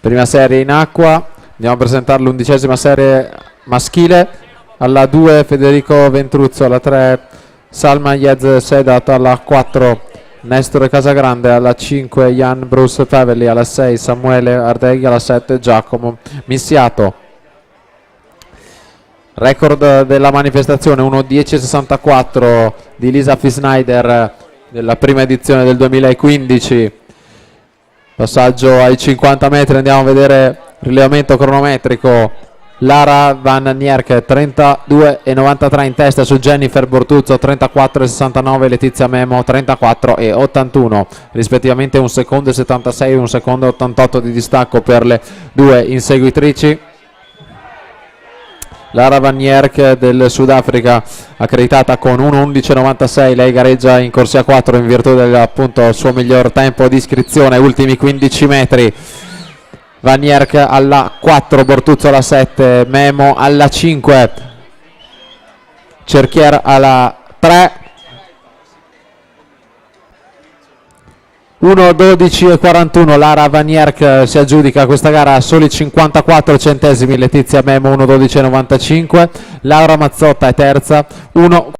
Prima serie in acqua, andiamo a presentare l'11ª serie maschile. Alla 2 Federico Ventruzzo, alla 3 Salma Yez Sedat, alla 4 Nestore Casagrande, alla 5 Jan Bruce Favelli, alla 6 Samuele Ardeghi, alla 7 Giacomo Missiato. Record della manifestazione 1:10:64 di Lisa Fisneider della prima edizione del 2015. Passaggio ai 50 metri, andiamo a vedere rilevamento cronometrico. Lara Van Nierke 32,93 in testa su Jennifer Bortuzzo, 34,69 Letizia Memo, 34,81 rispettivamente, 1 secondo e 76 e 1 secondo e 88 di distacco per le due inseguitrici. Lara Van Nierke del Sudafrica, accreditata con 1:11:96, lei gareggia in corsia 4 in virtù del appunto suo miglior tempo di iscrizione, ultimi 15 metri. Van Nierke alla 4, Bortuzzo alla 7, Memo alla 5, Cerchier alla 3. 1:12:41, Lara Van Nierke si aggiudica questa gara a soli 54 centesimi, Letizia Memo 1:12:95, Laura Mazzotta è terza, 1